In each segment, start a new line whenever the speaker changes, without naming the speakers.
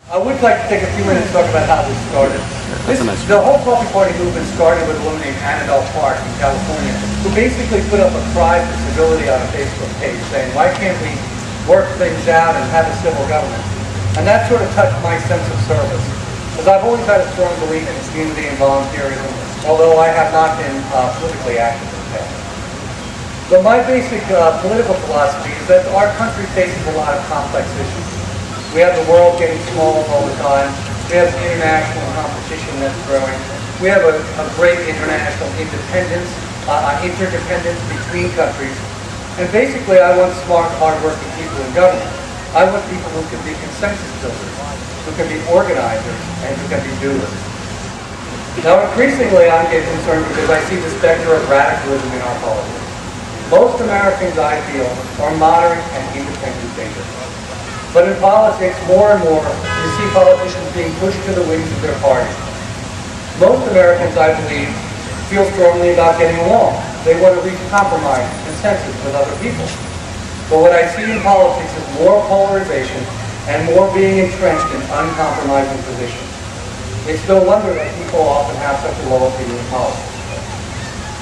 I would like to take a few minutes to talk about how this started. The whole Coffee Party movement started with a woman named Annabelle Clark in California, who basically put up a cry for civility on a Facebook page saying, why can't we work things out and have a civil government? And that sort of touched my sense of service, because I've always had a strong belief in community and volunteerism, although I have not been politically active in the past. But my basic political philosophy is that our country faces a lot of complex issues. We have the world getting smaller all the time. We have international competition that's growing. We have a great international interdependence between countries. And basically, I want smart, hardworking people in government. I want people who can be consensus builders, who can be organizers, and who can be doers. Now, increasingly, I'm getting concerned because I see the specter of radicalism in our politics. Most Americans, I feel, are moderate and independent thinkers. But in politics, more and more, you see politicians being pushed to the wings of their party. Most Americans, I believe, feel strongly about getting along. They want to reach compromise, consensus with other people. But what I see in politics is more polarization and more being entrenched in uncompromising positions. It's no wonder that people often have such a low opinion of politics.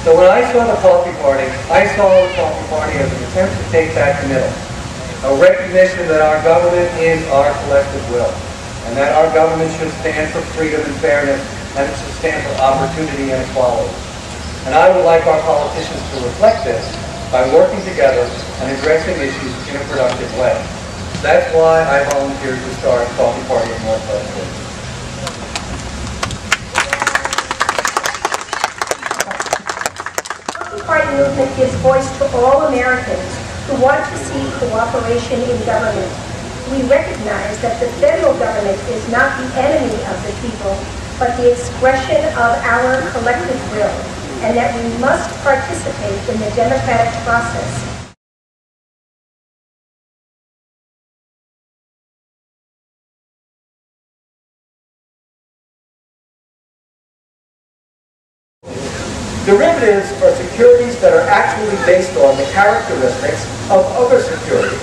So when I saw the Coffee Party, I saw the Coffee Party as an attempt to take back the middle. A recognition that our government is our collective will, and that our government should stand for freedom and fairness, and it should stand for opportunity and equality. And I would like our politicians to reflect this by working together and addressing issues in a productive way. That's why I volunteered to start Coffee Party in Northwest City.
The Coffee Party movement gives voice to all Americans who want to see cooperation in government. We recognize that the federal government is not the enemy of the people, but the expression of our collective will, and that we must participate in the democratic process.
Derivatives are securities that are actually based on the characteristics of other securities.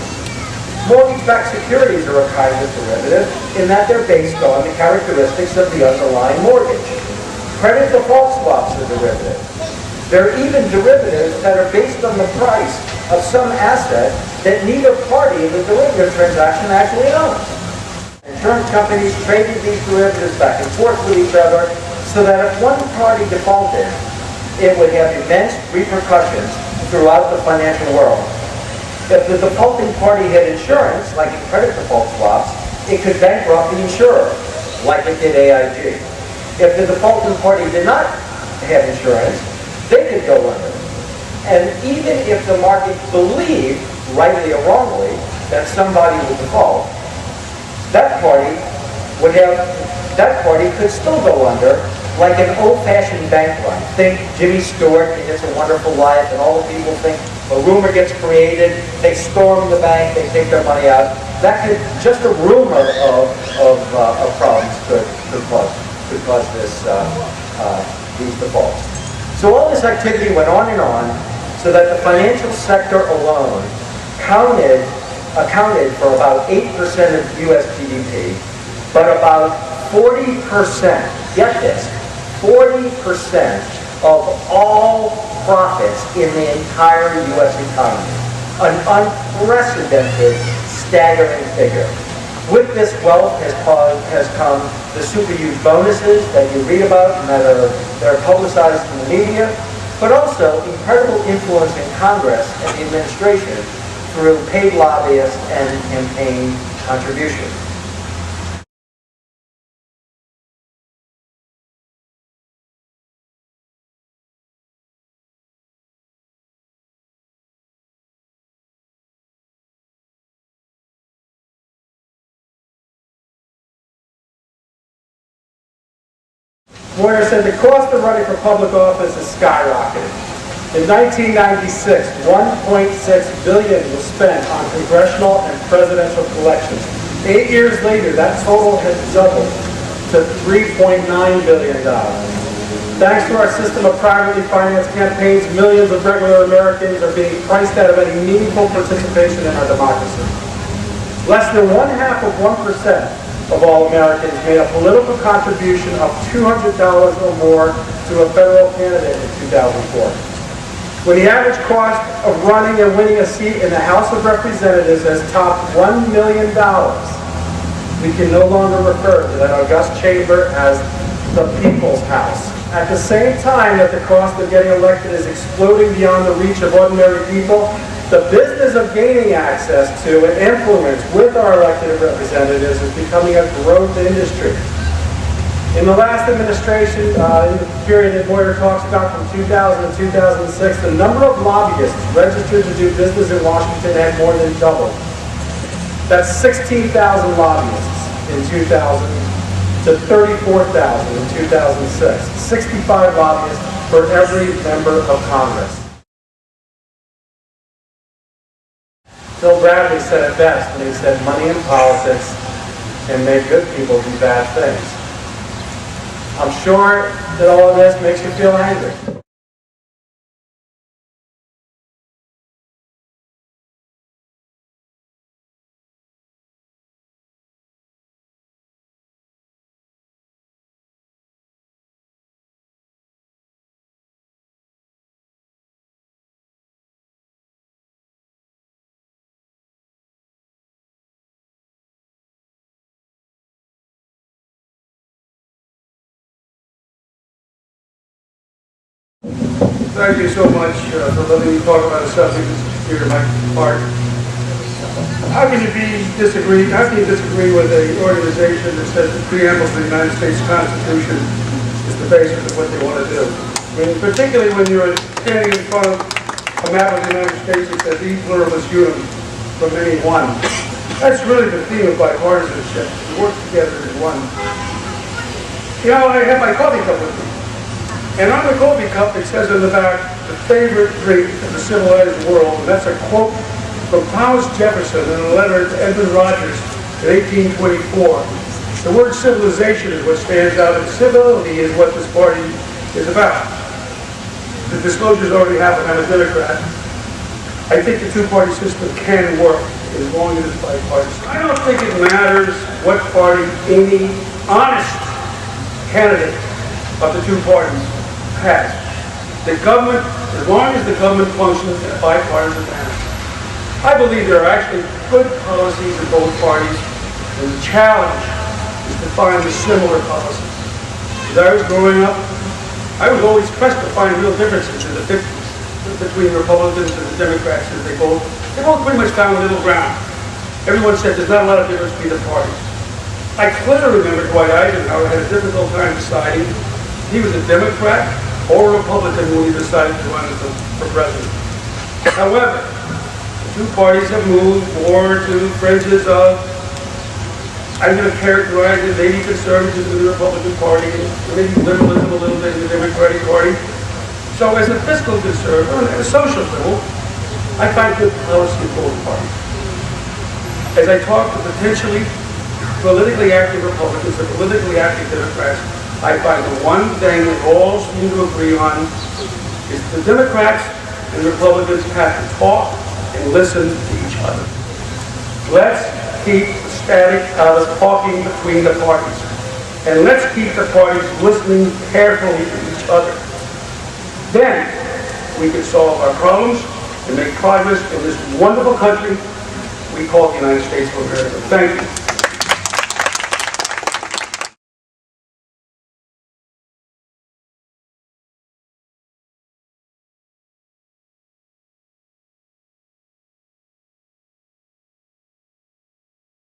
Mortgage-backed securities are a kind of derivative in that they're based on the characteristics of the underlying mortgage. Credit default swaps are derivatives. There are even derivatives that are based on the price of some asset that neither party in the derivative transaction actually owns. Insurance companies traded these derivatives back and forth with each other so that if one party defaulted, it would have immense repercussions throughout the financial world. If the defaulting party had insurance, like in credit default swaps, it could bankrupt the insurer, like it did AIG. If the defaulting party did not have insurance, they could go under. And even if the market believed, rightly or wrongly, that somebody would default, that party could still go under, like an old-fashioned bank run. Think Jimmy Stewart in It's a Wonderful Life, and all the people think a rumor gets created, they storm the bank, they take their money out. That could, just a rumor of problems could cause these defaults. So all this activity went on and on, so that the financial sector alone accounted for about 8% of U.S. GDP, but about 40%, get this, 40% of all profits in the entire U.S. economy. An unprecedented, staggering figure. With this wealth has come the super huge bonuses that you read about and that are publicized in the media, but also incredible influence in Congress and the administration through paid lobbyists and campaign contributions.
Moyer said the cost of running for public office is skyrocketing. In 1996, $1.6 billion was spent on congressional and presidential elections. 8 years later, that total has doubled to $3.9 billion. Thanks to our system of privately financed campaigns, millions of regular Americans are being priced out of any meaningful participation in our democracy. Less than 0.5% of all Americans made a political contribution of $200 or more to a federal candidate in 2004. When the average cost of running and winning a seat in the House of Representatives has topped $1 million, we can no longer refer to that august chamber as the People's House. At the same time that the cost of getting elected is exploding beyond the reach of ordinary people, the business of gaining access to and influence with our elected representatives is becoming a growth industry. In the last administration, in the period that Moyer talks about from 2000 to 2006, the number of lobbyists registered to do business in Washington had more than doubled. That's 16,000 lobbyists in 2000 to 34,000 in 2006. 65 lobbyists for every member of Congress. Bill Bradley said it best when he said, "Money in politics can make good people do bad things." I'm sure that all of this makes you feel angry.
Thank you so much for letting me talk about a subject that's dear to my heart. How can you disagree with an organization that says the preamble to the United States Constitution is the basis of what they want to do? I mean, particularly when you're standing in front of a map of the United States that says "E pluribus unum," from many one. That's really the theme of bipartisanship. We work together as one. You know, I have my coffee cup with me. And on the coffee cup, it says on the back, "the favorite drink of the civilized world," and that's a quote from Thomas Jefferson in a letter to Edmund Rogers in 1824. The word civilization is what stands out, and civility is what this party is about. The disclosure's already happened. I'm a Democrat. I think the two-party system can work as long as it's bipartisan. I don't think it matters what party any honest candidate of the two parties has. The government, as long as the government functions in a bipartisan manner. I believe there are actually good policies in both parties, and the challenge is to find the similar policies. As I was growing up, I was always pressed to find real differences in the 50s between Republicans and the Democrats, as they both pretty much found middle ground. Everyone said there's not a lot of difference between the parties. I clearly remember Dwight Eisenhower had a difficult time deciding if he was a Democrat or a Republican when he decided to run for president. However, the two parties have moved more to fringes of, I'm going to characterize it, maybe conservatism in the Republican Party, and maybe liberalism a little bit in the Democratic Party. So as a fiscal conservative, and at a social level, I find good policy in both parties. As I talk to potentially politically active Republicans and politically active Democrats, I find the one thing that all seem to agree on is the Democrats and Republicans have to talk and listen to each other. Let's keep the static out of talking between the parties. And let's keep the parties listening carefully to each other. Then we can solve our problems and make progress in this wonderful country we call the United States of America. Thank you.